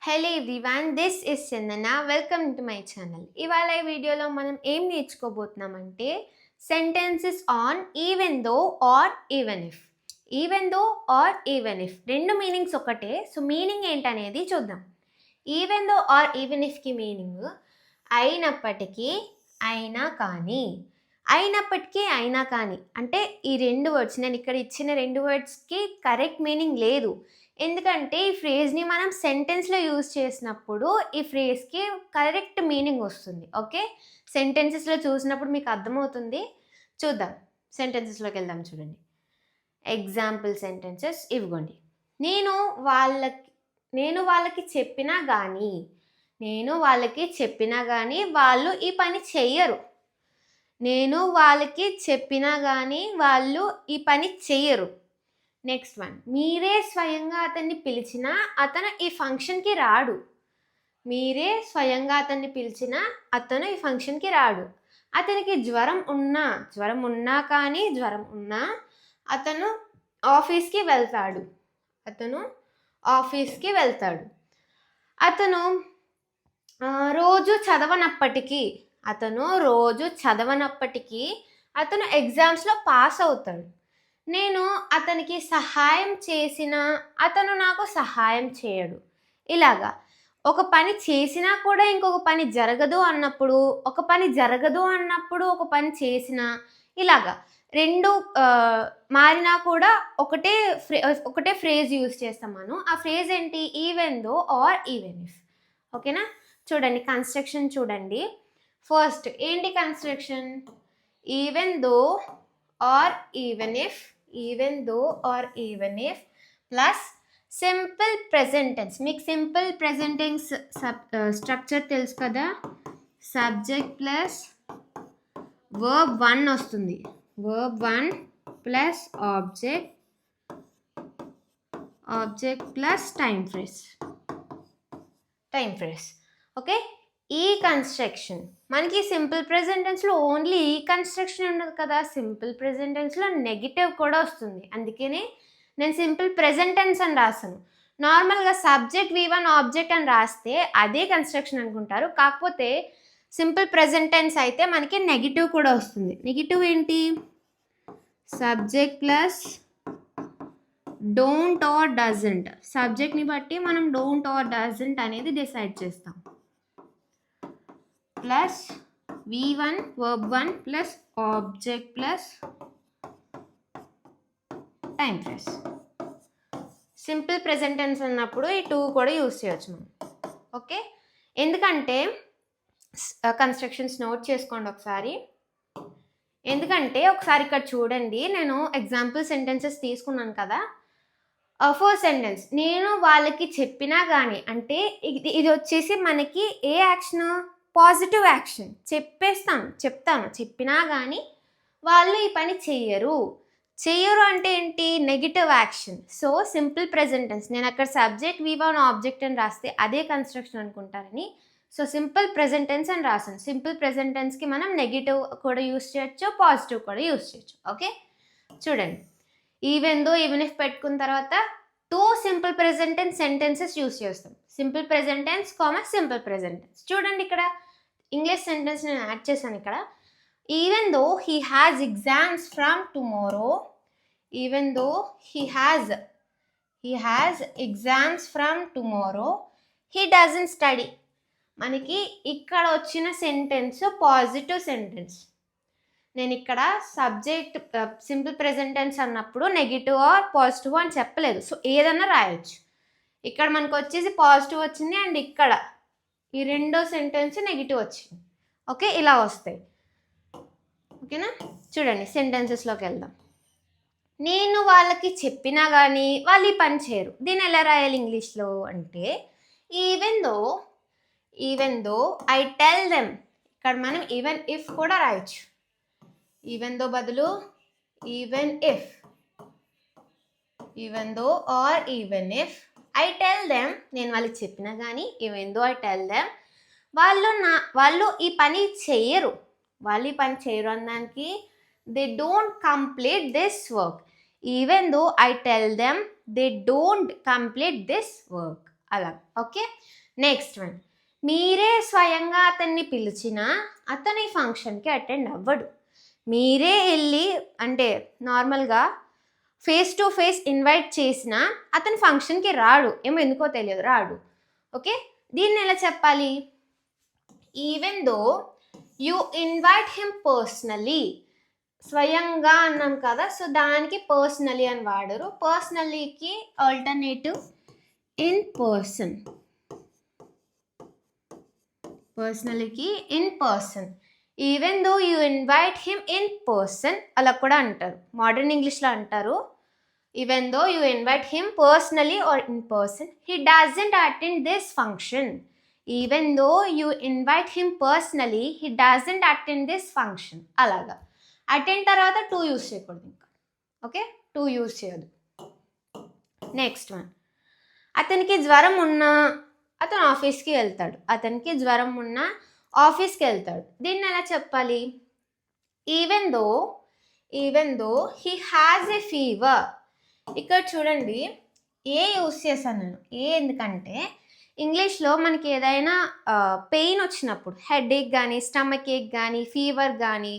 Hello everyone, this is Chandana. Welcome to my channel. ఇవాళ ఈ వీడియోలో మనం ఏం నేర్చుకోబోతున్నామంటే sentences on even though or even if. Even though or even if రెండు మీనింగ్స్ ఒకటే. సో మీనింగ్ ఏంటనేది చూద్దాం. ఈవెన్ దో ఆర్ ఈవెన్ ఇఫ్కి మీనింగ్ అయినప్పటికీ, అయినా కానీ. అయినప్పటికీ, అయినా కానీ అంటే ఈ రెండు వర్డ్స్, నేను ఇక్కడ ఇచ్చిన రెండు వర్డ్స్కి కరెక్ట్ మీనింగ్ లేదు. ఎందుకంటే ఈ ఫ్రేజ్ని మనం సెంటెన్స్లో యూజ్ చేసినప్పుడు ఈ ఫ్రేజ్కి కరెక్ట్ మీనింగ్ వస్తుంది. ఓకే, సెంటెన్సెస్లో చూసినప్పుడు మీకు అర్థమవుతుంది. చూద్దాం, సెంటెన్సెస్లోకి వెళ్దాం. చూడండి, ఎగ్జాంపుల్ సెంటెన్సెస్ ఇవ్వండి. నేను వాళ్ళకి చెప్పినా కానీ వాళ్ళు ఈ పని చెయ్యరు. నేను వాళ్ళకి చెప్పినా కానీ వాళ్ళు ఈ పని చెయ్యరు. నెక్స్ట్ వన్, మీరే స్వయంగా అతన్ని పిలిచినా అతను ఈ ఫంక్షన్కి రాడు. మీరే స్వయంగా అతన్ని పిలిచినా అతను ఈ ఫంక్షన్కి రాడు. అతనికి జ్వరం ఉన్నా కానీ అతను ఆఫీస్కి వెళ్తాడు. అతను రోజు చదవనప్పటికీ అతను ఎగ్జామ్స్లో పాస్ అవుతాడు. నేను అతనికి సహాయం చేసినా అతను నాకు సహాయం చేయడు. ఇలాగా ఒక పని చేసినా కూడా ఇంకొక పని జరగదు అన్నప్పుడు, ఒక పని చేసినా, ఇలాగా రెండు మారినా కూడా ఒకటే ఫ్రేజ్ యూజ్ చేస్తాం మనం. ఆ ఫ్రేజ్ ఏంటి? Even though or even if. ఓకేనా? చూడండి, కన్స్ట్రక్షన్ చూడండి. ఫస్ట్ ఏంటి construction? Even though or even if plus simple present tense. మీకు సింపుల్ ప్రెజెంట్ టెన్స్ స్ట్రక్చర్ తెలుసు కదా. సబ్జెక్ట్ ప్లస్ వర్బ్ 1 వస్తుంది. Verb 1 plus object plus time phrase. Okay, ఈ construction మనకి సింపుల్ ప్రెజెంట్ టెన్స్లో ఓన్లీ ఈ కన్స్ట్రక్షన్ ఉండదు కదా. సింపుల్ ప్రెజెంట్ టెన్స్లో నెగిటివ్ కూడా వస్తుంది. అందుకనే నేను సింపుల్ ప్రెజెంట్ టెన్స్ అని రాసాను. నార్మల్గా సబ్జెక్ట్ V1 ఆబ్జెక్ట్ అని రాస్తే అదే కన్స్ట్రక్షన్ అనుకుంటారు. కాకపోతే సింపుల్ ప్రెజెంట్ టెన్స్ అయితే మనకి నెగిటివ్ కూడా వస్తుంది. నెగిటివ్ ఏంటి? Subject plus don't or doesn't. సబ్జెక్ట్ని బట్టి మనం డోంట్ ఆర్ డజంట్ అనేది డిసైడ్ చేస్తాం. Plus V1 verb 1 plus object plus time phrase. Simple present tense అన్నప్పుడు ఈ 2 కూడా యూజ్ చేయొచ్చు మనం. ఓకే, ఎందుకంటే కన్స్ట్రక్షన్స్ నోట్ చేసుకోండి ఒకసారి. ఎందుకంటే ఒకసారి ఇక్కడ చూడండి, నేను ఎగ్జాంపుల్ సెంటెన్సెస్ తీసుకున్నాను కదా. ఫస్ట్ సెంటెన్స్, నేను వాళ్ళకి చెప్పినా కానీ అంటే ఇది వచ్చేసి మనకి ఏ యాక్షన్? Positive action. చెప్తాను, చెప్పినా కానీ వాళ్ళు ఈ పని చెయ్యరు అంటే ఏంటి? Negative action. So simple present tense, నేను అక్కడ సబ్జెక్ట్ V1 ఆబ్జెక్ట్ అని రాస్తే అదే కన్స్ట్రక్షన్ అనుకుంటారని సో సింపుల్ ప్రెజెంట్ టెన్స్ అని రాసాను. సింపుల్ ప్రెజెంట్ టెన్స్కి మనం నెగిటివ్ కూడా యూస్ చేయొచ్చు, పాజిటివ్ కూడా యూస్ చేయొచ్చు. ఓకే, చూడండి, ఈవెన్ దో ఈవెన్ ఇఫ్ పెట్టుకున్న తర్వాత 2 simple present tense sentences use చేస్తాం. Simple present tense simple present tense. చూడండి, ఇక్కడ ఇంగ్లీష్ సెంటెన్స్ నేను యాడ్ చేశాను. ఇక్కడ even though he has exams from tomorrow. Even though he has exams from tomorrow he doesn't study. మనకి ఇక్కడ వచ్చిన sentence positive sentence. నేను ఇక్కడ సబ్జెక్ట్ సింపుల్ ప్రెజెంట్ టెన్స్ అన్నప్పుడు నెగిటివ్ ఆర్ పాజిటివ్ అని చెప్పలేదు. సో ఏదన్నా రాయొచ్చు. ఇక్కడ మనకు వచ్చేసి పాజిటివ్ వచ్చింది అండ్ ఇక్కడ ఈ రెండో సెంటెన్స్ నెగిటివ్ వచ్చింది. ఓకే, ఇలా వస్తాయి. ఓకేనా? చూడండి, సెంటెన్సెస్లోకి వెళ్దాం. నేను వాళ్ళకి చెప్పినా కానీ వాళ్ళు ఈ పని చేయరు. దీన్ని ఎలా రాయాలి ఇంగ్లీష్లో అంటే even though I tell them. ఇక్కడ మనం ఈవెన్ ఇఫ్ కూడా రాయొచ్చు. ఈవెన్ దో బదులు even though or even if I tell them, నేను వాళ్ళకి చెప్పినా కానీ even though I tell them వాళ్ళు ఈ పని చేయరు అన్నానికి they don't complete this work. Even though I tell them they don't complete this work. అలా. Okay, next one. మీరే స్వయంగా అతన్ని పిలిచినా అతను ఈ ఫంక్షన్కి అటెండ్ అవ్వడు. మీరే వెళ్ళి అంటే నార్మల్గా ఫేస్ టు ఫేస్ ఇన్వైట్ చేసినా అతను ఫంక్షన్కి రాడు, ఏమో ఎందుకో తెలియదు, రాడు. ఓకే, దీన్ని ఎలా చెప్పాలి? Even though you invite him personally. స్వయంగా అన్నాం కదా, సో దానికి పర్సనలీ అని వాడరు. పర్సనలీకి ఆల్టర్నేటివ్ ఇన్ పర్సన్. పర్సనలీకి in person. Even though you invite him in person అలా కూడా అంటారు, మోడర్న్ ఇంగ్లీష్లో అంటారు. Even though you invite him personally or in person, he doesn't attend this function. Even though you invite him personally, he doesn't attend this function. అలాగా attend తర్వాత to use చేయకూడదు ఇంకా. Okay, to use చేయదు. Next one. అతనికి జ్వరం ఉన్నా అతను ఆఫీస్కి వెళ్తాడు. అతనికి జ్వరం ఉన్నా ఆఫీస్కి వెళ్తాడు. దీన్ని ఎలా చెప్పాలి? Even though he has a fever. ఇక్కడ చూడండి, ఏ యూస్ చేశాను నేను, ఏ ఎందుకంటే ఇంగ్లీష్లో మనకి ఏదైనా పెయిన్ వచ్చినప్పుడు, హెడ్ ఏక్ కానీ, స్టమక్ ఏక్ కానీ, ఫీవర్ కానీ,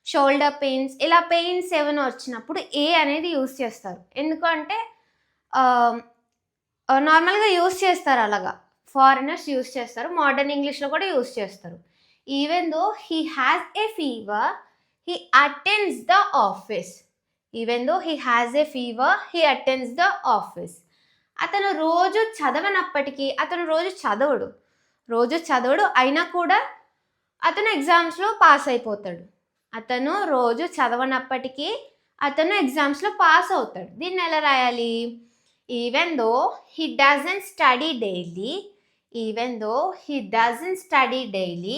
షోల్డర్ పెయిన్స్, ఇలా పెయిన్స్ ఏమైనా వచ్చినప్పుడు ఏ అనేది యూస్ చేస్తారు. ఎందుకంటే నార్మల్గా యూస్ చేస్తారు, అలాగా ఫారినర్స్ యూస్ చేస్తారు, మోడర్న్ ఇంగ్లీష్లో కూడా యూస్ చేస్తారు. Even though he has a fever, he attends the office. Even though he has a fever, he attends the office. అతను రోజు చదవనప్పటికీ, అతను రోజు చదవడు అయినా కూడా అతను ఎగ్జామ్స్లో పాస్ అయిపోతాడు. అతను రోజు చదవనప్పటికీ అతను ఎగ్జామ్స్లో పాస్ అవుతాడు. దీన్ని ఎలా రాయాలి? Even though he doesn't study daily, even though he doesn't study daily,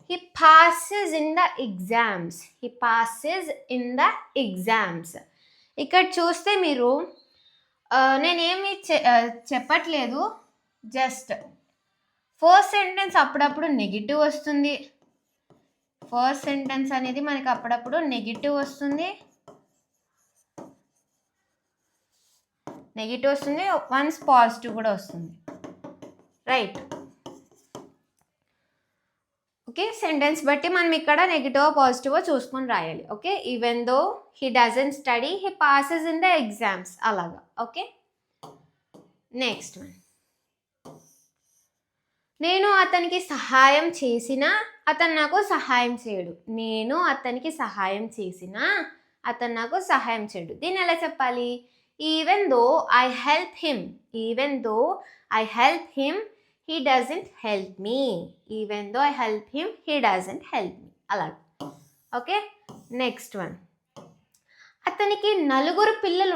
he passes in the exams. He passes in the exams. ఇక్కడ చూస్తే మీరు నేనేమి చెప్పట్లేదు, జస్ట్ ఫస్ట్ సెంటెన్స్ అప్పుడప్పుడు నెగిటివ్ వస్తుంది. ఫస్ట్ సెంటెన్స్ అనేది మనకి అప్పుడప్పుడు నెగిటివ్ వస్తుంది, వన్స్ పాజిటివ్ కూడా వస్తుంది, రైట్? ఓకే, సెంటెన్స్ బట్టి మనం ఇక్కడ నెగిటివ్ పాజిటివ్ చూసుకొని రాయాలి. Okay, even though he doesn't study, he passes in the exams, అలాగా. Okay, next one. నేను అతనికి సహాయం చేసినా అతను నాకు సహాయం చేయడు. నేను అతనికి సహాయం చేసినా అతను నాకు సహాయం చేయడు. దీన్ని ఎలా చెప్పాలి? Even though I help him, even though I help him, he doesn't help me. Even though I help him, he doesn't help me, అలా. Okay, next one. అతనికి నలుగురు పిల్లలు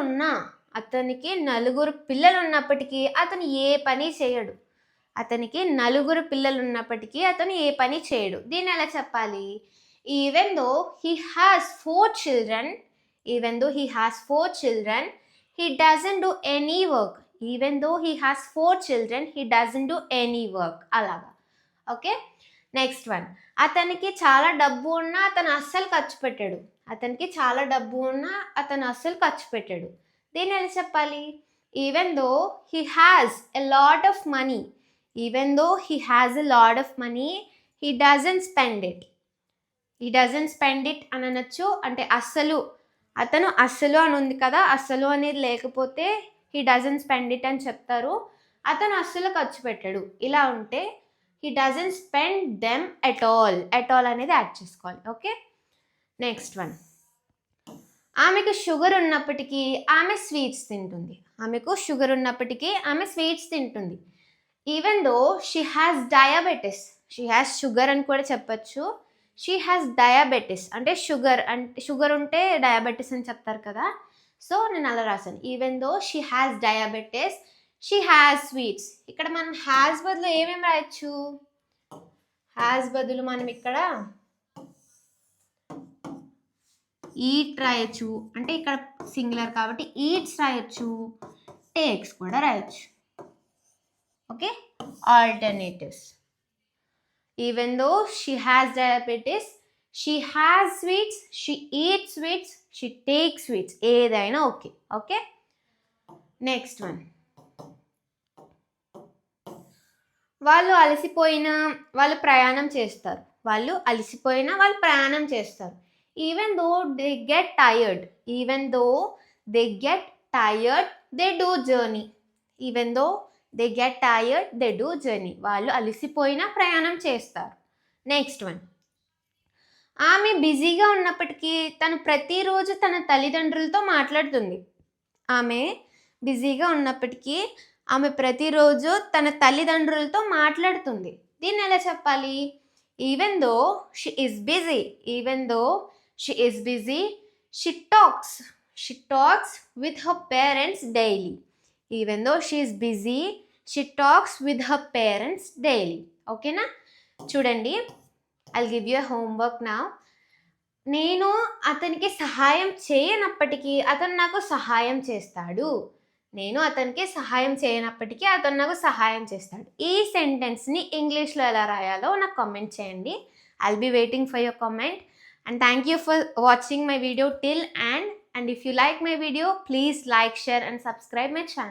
ఉన్నప్పటికీ అతను ఏ పని చేయడు. అతనికి నలుగురు పిల్లలు ఉన్నప్పటికీ అతను ఏ పని చేయడు. దీన్ని ఎలా చెప్పాలి? Even though he has 4 children, even though he has 4 children, he doesn't do any work. Even though he has 4 children, he doesn't do any work. అలాగా. Okay, next one. అతనికి చాలా డబ్బు ఉన్నా అతను అస్సలు ఖర్చు పెట్టాడు. అతనికి చాలా డబ్బు ఉన్నా అతను అస్సలు ఖర్చు పెట్టాడు. దీన్ని ఎలా చెప్పాలి? Even though he has a lot of money, even though he has a lot of money, he doesn't spend it. He doesn't spend it అని అనొచ్చు. అంటే అస్సలు, అతను అస్సలు అని ఉంది కదా, అస్సలు అనేది లేకపోతే హీ డజంట్ స్పెండ్ ఇట్ అని చెప్తారు. అతను అస్సలు ఖర్చు పెట్టాడు, ఇలా ఉంటే he doesn't spend them at all అనేది యాడ్ చేసుకోవాలి. Okay, next one. ఆమెకు షుగర్ ఉన్నప్పటికీ ఆమె స్వీట్స్ తింటుంది. ఆమెకు షుగర్ ఉన్నప్పటికీ ఆమె స్వీట్స్ తింటుంది. Even though she has diabetes, she has sugar అని కూడా చెప్పచ్చు. షీ హ్యాస్ డయాబెటిస్ అంటే షుగర్ ఉంటే డయాబెటిస్ అని చెప్తారు కదా, సో నేను అలా రాశాను. Even though she has diabetes, she has sweets. ఇక్కడ మనం హ్యాస్ బదులు ఏమేమి రాయొచ్చు? హ్యాస్ బదులు మనం ఇక్కడ ఈట్ రాయొచ్చు, అంటే ఇక్కడ సింగులర్ కాబట్టి ఈట్స్ రాయొచ్చు, టేక్స్ కూడా రాయొచ్చు. Okay, alternatives. Even though she has diabetes, she has sweets, she eats sweets, she takes sweets. ఏదైనా ఓకే. Okay, next one. వాళ్ళు అలసిపోయినా వాళ్ళు ప్రయాణం చేస్తారు. Even though they get tired they do journey. వాళ్ళు అలసిపోయినా ప్రయాణం చేస్తారు. నెక్స్ట్ వన్, ఆమె బిజీగా ఉన్నప్పటికీ తను ప్రతిరోజు తన తల్లిదండ్రులతో మాట్లాడుతుంది. ఆమె ప్రతిరోజు తన తల్లిదండ్రులతో మాట్లాడుతుంది. దీన్ని ఎలా చెప్పాలి? Even though she is busy she talks with her parents daily. ఓకేనా? చూడండి, I'll give you homework now. నేను అతనికి సహాయం చేయనప్పటికీ అతను నాకు సహాయం చేస్తాడు. ఈ సెంటెన్స్ని ఇంగ్లీష్లో ఎలా రాయాలో నాకు కామెంట్ చేయండి. I'll be waiting for your comment. And thank you for watching my video till end. And if you like my video, please like, share and subscribe my channel.